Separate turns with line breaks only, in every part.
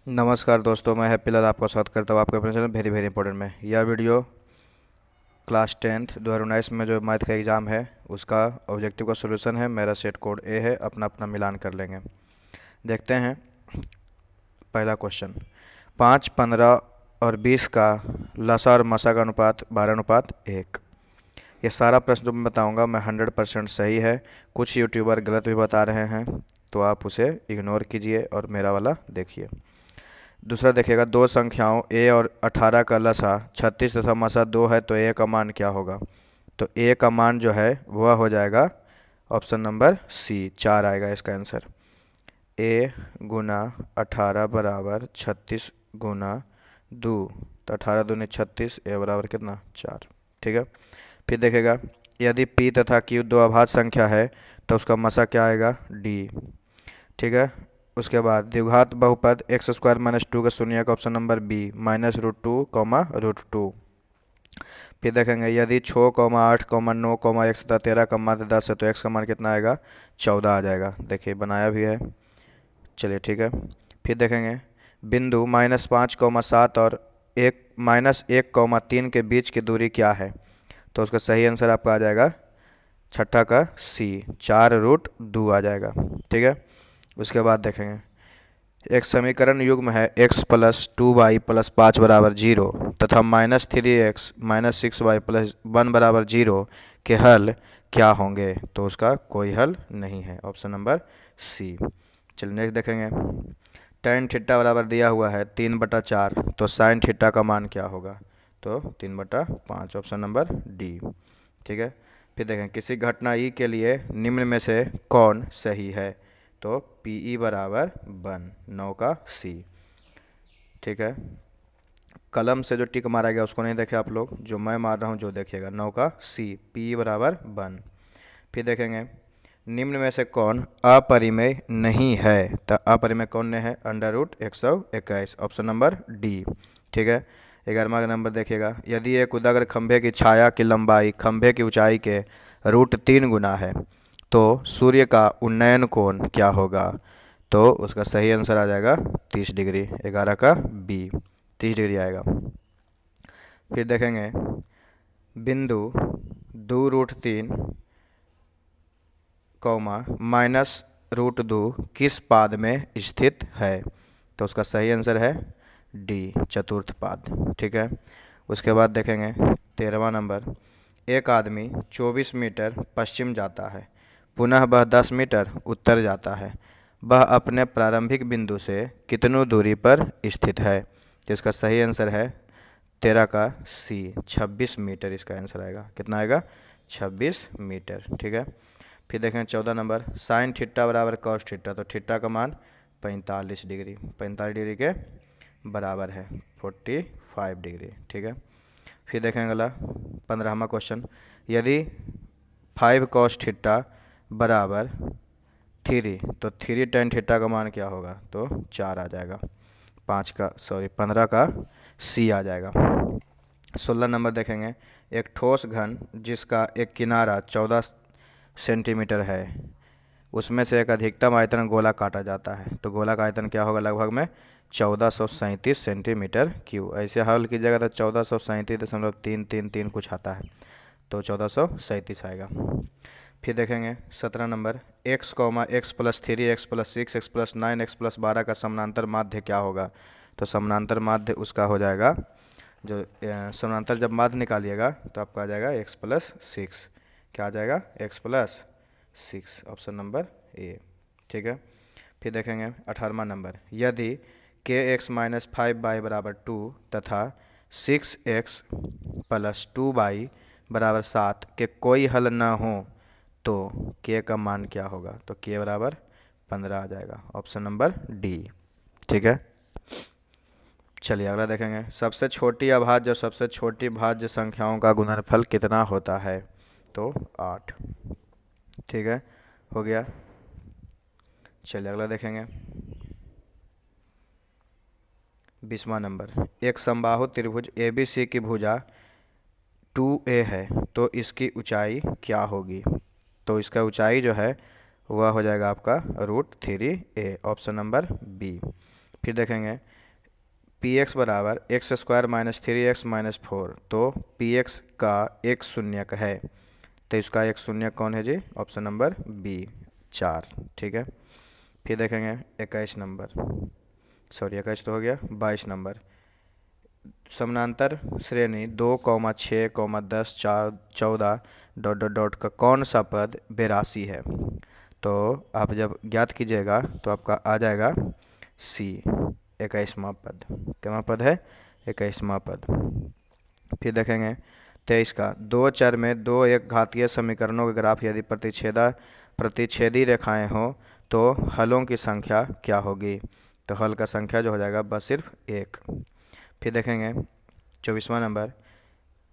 नमस्कार दोस्तों, मैं हैप्पी लाल आपका स्वागत करता हूँ आपके अपने चैनल वेरी वेरी इंपॉर्टेंट में। यह वीडियो क्लास 10th 2019 में जो मैथ का एग्ज़ाम है उसका ऑब्जेक्टिव का सॉल्यूशन है। मेरा सेट कोड ए है, अपना अपना मिलान कर लेंगे। देखते हैं पहला क्वेश्चन। 5, 15 और 20 का लसा और मसा का अनुपात 12:1। ये सारा प्रश्न जो मैं बताऊँगा मैं 100% सही है। कुछ यूट्यूबर गलत भी बता रहे हैं तो आप उसे इग्नोर कीजिए और मेरा वाला देखिए। दूसरा देखिएगा, दो संख्याओं a और 18 का लसा 36 तथा मसा 2 है तो a का मान क्या होगा। तो a का मान जो है वह हो जाएगा ऑप्शन नंबर सी, 4 आएगा इसका आंसर। a गुना 18 बराबर 36 गुना 2, तो 18 दूनी 36, a बराबर कितना 4। ठीक है। फिर देखेगा, यदि p तथा q दो अभाज्य संख्या है तो उसका मसा क्या आएगा d। ठीक है। उसके बाद द्विघात बहुपद x² - 2 का शून्य का ऑप्शन नंबर बी -√2, √2। फिर देखेंगे, यदि 6, 8, 9, x तथा 13 का माध्य 10 है तो x का मान कितना आएगा 14 आ जाएगा। देखिए बनाया भी है। चलिए ठीक है। फिर देखेंगे, बिंदु -5, 7 और 1, -1, 3 के बीच की दूरी क्या है। तो उसका सही आंसर आपका आ जाएगा छठा का सी, 4√2 आ जाएगा। ठीक है। उसके बाद देखेंगे, एक समीकरण युग्म है x + 2y + 5 = 0 तथा -3x - 6y + 1 = 0 के हल क्या होंगे। तो उसका कोई हल नहीं है, ऑप्शन नंबर सी। चलिए नेक्स्ट देखेंगे, tan थीटा बराबर दिया हुआ है 3/4, तो sin थीटा का मान क्या होगा। तो 3/5, ऑप्शन नंबर डी। ठीक है। फिर देखें, किसी घटना ई के लिए निम्न में से कौन सही है। तो PE बराबर 1, 9 का सी। ठीक है। कलम से जो टिक मारा गया उसको नहीं देखे आप लोग, जो मैं मार रहा हूँ जो देखिएगा, 9 का सी, PE बराबर 1। फिर देखेंगे, निम्न में से कौन अपरिमेय नहीं है। तो अपरिमेय कौन नहीं है, √121, ऑप्शन नंबर डी। ठीक है। 11वां नंबर देखिएगा, यदि एक उदाग्र खंभे की छाया की लंबाई खंभे की ऊंचाई के √3 गुना है तो सूर्य का उन्नयन कोण क्या होगा। तो उसका सही आंसर आ जाएगा 30 डिग्री, 11 का बी, 30 डिग्री आएगा। फिर देखेंगे, बिंदु 2√3, -√2 किस पाद में स्थित है। तो उसका सही आंसर है डी, चतुर्थ पाद। ठीक है। उसके बाद देखेंगे 13वां नंबर, एक आदमी 24 मीटर पश्चिम जाता है, पुनः वह 10 मीटर उत्तर जाता है, वह अपने प्रारंभिक बिंदु से कितनी दूरी पर स्थित है। तो इसका सही आंसर है 13 का सी, 26 मीटर इसका आंसर आएगा। कितना आएगा 26 मीटर। ठीक है। फिर देखें 14 नंबर, साइन थीटा बराबर कॉस थीटा, तो थीटा का मान 45 डिग्री, 45 डिग्री के बराबर है 45 डिग्री। ठीक है। फिर देखेंगे अगला 15वां क्वेश्चन, यदि 5 cos थीटा बराबर 3, तो 3 tan थीटा का मान क्या होगा। तो 4 आ जाएगा, 15 का सी आ जाएगा। 16 नंबर देखेंगे, एक ठोस घन जिसका एक किनारा 14 सेंटीमीटर है, उसमें से एक अधिकतम आयतन गोला काटा जाता है, तो गोला का आयतन क्या होगा लगभग में 1437 सेंटीमीटर क्यूब। ऐसे हल कीजिएगा तो 1437.333 कुछ आता है, तो 1437 आएगा। फिर देखेंगे 17 number, x, x + 3, x + 6, x + 9, x + 12 का समानांतर माध्य क्या होगा। तो समानांतर माध्य उसका हो जाएगा, जो समानांतर जब माध्य निकालिएगा तो आपका आ जाएगा x + 6। क्या आ जाएगा x + 6, ऑप्शन नंबर ए। ठीक है। फिर देखेंगे 18वां नंबर, यदि kx - 5y = 2 तथा 6x + 2y = 7 के कोई हल ना हो तो k का मान क्या होगा। तो k बराबर 15 आ जाएगा, ऑप्शन नंबर डी। ठीक है। चलिए अगला देखेंगे, सबसे छोटी अभाज्य और सबसे छोटी भाज्य संख्याओं का गुणनफल कितना होता है। तो 8। ठीक है, हो गया। चलिए अगला देखेंगे 20वां नंबर, एक समबाहु त्रिभुज ABC की भुजा 2a है तो इसकी ऊंचाई क्या होगी। तो इसका ऊंचाई जो है वह हो जाएगा आपका √3a, ऑप्शन नंबर बी। फिर देखेंगे पी एक्स बराबर एक्स स्क्वायर माइनस 3x-4, तो पी एक्स का एक शून्यक है, तो इसका एक शून्यक कौन है जी? Option number B, 4। ठीक है। फिर देखेंगे 21 नंबर, सॉरी 21 तो हो गया, 22 नंबर। समानांतर श्रेणी 2,6,10, 14 ... का कौन सा पद 82 है? तो आप जब ज्ञात कीजिएगा तो आपका आ जाएगा सी, 21वां पद। कितना पद है? 21वां पद। फिर देखेंगे 23 का, दो चर में दो एक घातीय समीकरणों के ग्राफ यदि प्रतिच्छेदी रेखाएं हो तो हलों की संख्या क्या होगी? तो हल का संख्या जो हो जाएगा बस सिर्फ एक। फिर देखेंगे 24वां नंबर,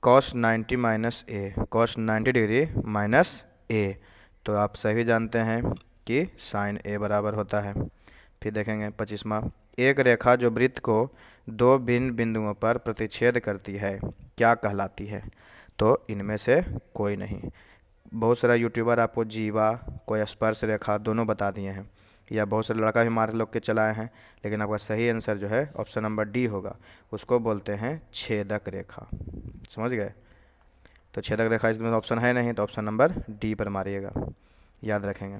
cos 90 माइनस ए, cos 90 डिग्री माइनस ए, तो आप सभी जानते हैं कि साइन ए बराबर होता है। फिर देखेंगे 25वां, एक रेखा जो वृत्त को दो भिन्न बिंदुओं पर प्रतिच्छेद करती है क्या कहलाती है? तो इनमें से कोई नहीं। बहुत सारा यूट्यूबर आपको जीवा, कोई स्पर्श रेखा दोनों बता दिए हैं, या बहुत सारे लड़का भी मार लोग के चलाए हैं, लेकिन आपका सही आंसर जो है ऑप्शन नंबर डी होगा। उसको बोलते हैं छेदक रेखा। समझ गए? तो छेदक रेखा इसमें ऑप्शन है नहीं, तो ऑप्शन नंबर डी पर मारिएगा, याद रखेंगे।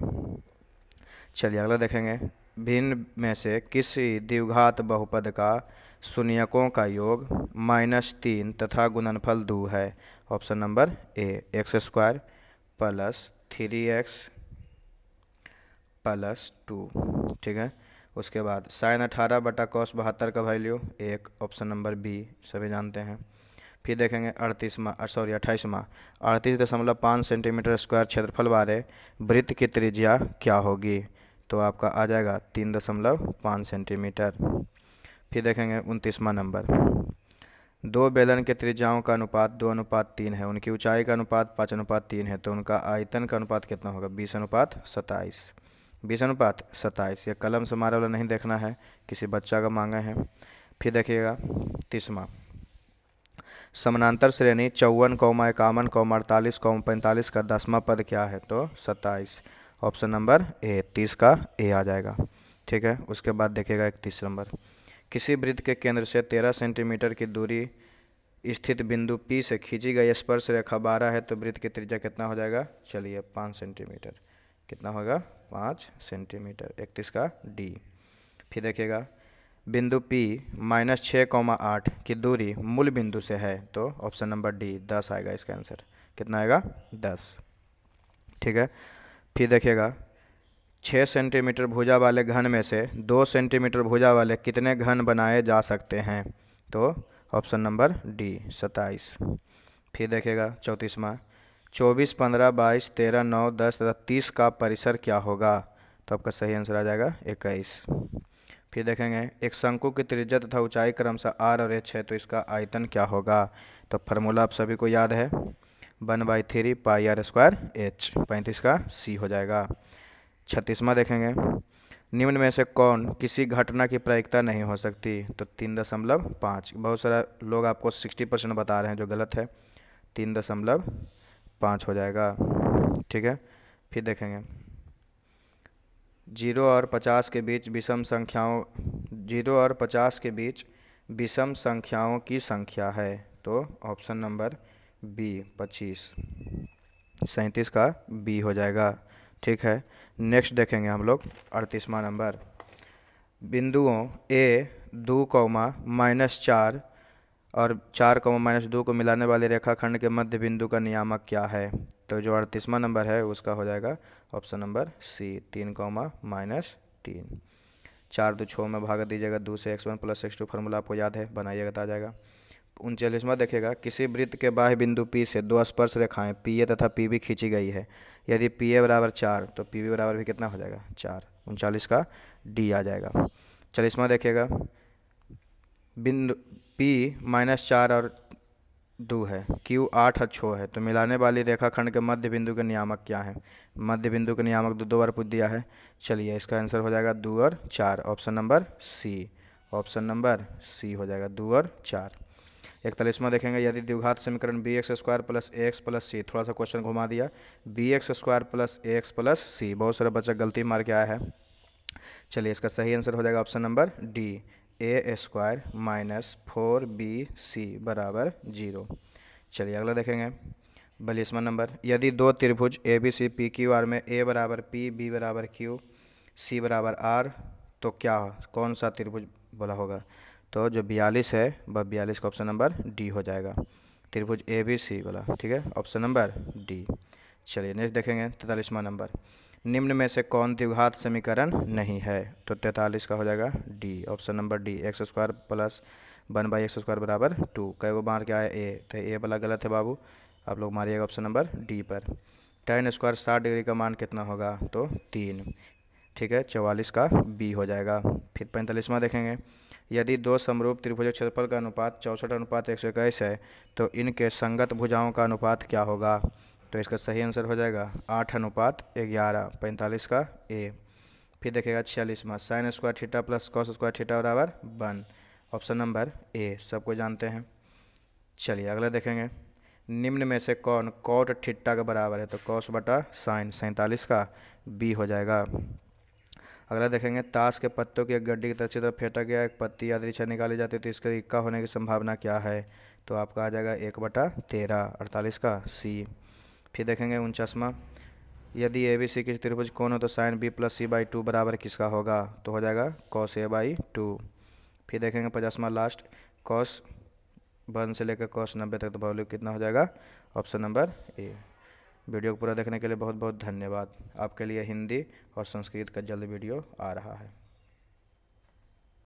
चलिए अगला देखेंगे, भिन्न में से किसी द्विघात बहुपद का शून्यकों का योग -3 तथा गुणनफल 2 है? Option number A, x square plus 3x plus 2। ठीक है। उसके बाद साइन 18 बटा cos 72 का वैल्यू 1, ऑप्शन नंबर बी, सभी जानते हैं। फिर देखेंगे 28वां, 38.5 सेंटीमीटर स्क्वायर क्षेत्रफल वाले वृत्त की त्रिज्या क्या होगी? तो आपका आ जाएगा 3.5 सेंटीमीटर। फिर देखेंगे 29वां नंबर, दो बेलन के त्रिज्याओं का अनुपात 2:3 है, उनकी ऊंचाई का अनुपात 5:3 है, तो उनका आयतन का अनुपात कितना होगा? 20:27। 20:27, ये कलम से मारा वाला नहीं देखना है, किसी बच्चा का मांगा है। फिर देखिएगा 30वां, समानांतर श्रेणी 54, 51, 48, 45 का 10वां पद क्या है? तो 27, ऑप्शन नंबर ए, 30 का ए आ जाएगा। ठीक है। उसके बाद देखिएगा 31 नंबर, किसी वृत्त के केंद्र से 13 सेंटीमीटर की दूरी स्थित बिंदु P से खींची गई स्पर्श रेखा 12 है, तो वृत्त की त्रिज्या कितना हो जाएगा? चलिए 5 सेंटीमीटर। कितना होगा? 5 सेंटीमीटर, 31 का डी। फिर देखिएगा बिंदु P -6,8 की दूरी मूल बिंदु से है, तो ऑप्शन नंबर डी, 10 आएगा इसका आंसर। कितना आएगा? 10। ठीक है। फिर देखिएगा 6 सेंटीमीटर भुजा वाले घन में से 2 सेंटीमीटर भुजा वाले कितने घन बनाए जा सकते हैं? तो ऑप्शन नंबर डी, 27। फिर देखिएगा 34वां, 24, 15, 22, 13, 9, 10 तथा 30 का परिसर क्या होगा? तो आपका सही आंसर आ जाएगा 21। फिर देखेंगे एक शंकु की त्रिज्या तथा ऊंचाई क्रमशः r और h है, तो इसका आयतन क्या होगा? तो फार्मूला आप सभी को याद है, 1/3 πr² h, 35 का सी हो जाएगा। 36वां देखेंगे, निम्न में से कौन किसी घटना की प्रायिकता नहीं हो सकती? तो 3.5। बहुत सारा लोग आपको 60% बता रहे हैं, जो गलत है, 3.5 हो जाएगा। ठीक है। फिर देखेंगे 0 और 50 के बीच विषम संख्याओं 0 और 50 के बीच विषम संख्याओं की संख्या है, तो ऑप्शन नंबर बी, 25, 37 का बी हो जाएगा। ठीक है। नेक्स्ट देखेंगे हम लोग 38वां नंबर, बिंदुओं A 2, -4 और 4, -2 को मिलाने वाले रेखाखंड के मध्य बिंदु का नियामक क्या है? तो जो 38वां नंबर है उसका हो जाएगा ऑप्शन नंबर सी, 3, -3। 4 2 6 में भाग दीजिएगा 2 से, x1 + x2 फार्मूला आपको याद है, बनाइएगा तो आ जाएगा। 39वां देखेगा, किसी वृत्त के बाह्य बिंदु P से दो स्पर्श रेखाएं PA तथा PB खींची गई है, यदि PA बराबर 4 तो PB बराबर भी कितना हो जाएगा? 4। 39 का डी आ जाएगा। 40वां देखिएगा, बिंदु P -4 और 2 है, Q 8 और 6 है, तो मिलाने वाली रेखाखंड के मध्य बिंदु के नियामक क्या है? मध्य बिंदु के नियामक दो बार पूछ दिया है। चलिए इसका आंसर हो जाएगा 2 और 4, option number C, option number C हो जाएगा 2 और 4। 41वां देखेंगे, यदि द्विघात समीकरण bx² + ax + c, थोड़ा सा क्वेश्चन घुमा दिया, bx² + ax + c, बहुत सारे बच्चा गलती मार के आया है, चलिए इसका सही आंसर हो जाएगा ऑप्शन नंबर डी, ए स्क्वायर माइनस 4bc बराबर 0। चलिए अगला देखेंगे 42वां नंबर, यदि दो त्रिभुज A B C P Q R में ए बराबर पी, बी बराबर क्यू, सी बराबर आर, तो क्या कौन सा त्रिभुज बोला होगा? तो जो 42 है वह 42 का ऑप्शन नंबर डी हो जाएगा, त्रिभुज ए बी सी वाला, ठीक है, ऑप्शन नंबर डी। चलिए नेक्स्ट देखेंगे 43वां नंबर, निम्न में से कौन द्विघात समीकरण नहीं है? तो 43 का हो जाएगा D, option number D, x square plus 1/x² बराबर 2। कई को मार के आया ए, तो ए वाला गलत है बाबू, आप लोग मारिएगा ऑप्शन नंबर डी पर। tan स्क्वायर 60 डिग्री का मान कितना होगा? तो 3, ठीक है, 44 का बी हो जाएगा। फिर 45वां देखेंगे, यदि दो समरूप त्रिभुजों के क्षेत्रफल का अनुपात 64:121 है तो इनके संगत भुजाओं का अनुपात क्या होगा? तो इसका सही आंसर हो जाएगा 8:11, 45 का ए। फिर देखिएगा 46वां, sine square theta plus cos square theta बराबर 1, ऑप्शन नंबर ए, सबको जानते हैं। चलिए अगला देखेंगे, निम्न में से कौन कॉट थीटा का बराबर है? तो कॉस बटा साइन, 47 का बी हो जाएगा। अगला देखेंगे, ताश के पत्तों की एक गड्डी की तरफ फेंटा गया, एक पत्ती या दिशा निकाली जाती है तो इसके इक्का होने की संभावना क्या है? तो आपका आ जाएगा 1/13, 48 का सी। फिर देखेंगे 49वां, यदि ए बी सी की त्रिभुज कोण हो तो साइन बी प्लस c/2 बराबर किसका होगा? तो हो जाएगा कॉस a/2। फिर देखेंगे 50वां लास्ट, कॉस 1 से लेकर कॉस 90 तक, तो वैल्यू कितना हो जाएगा? Option number A. वीडियो को पूरा देखने के लिए बहुत बहुत धन्यवाद। आपके लिए हिंदी और संस्कृत का जल्द वीडियो आ रहा है।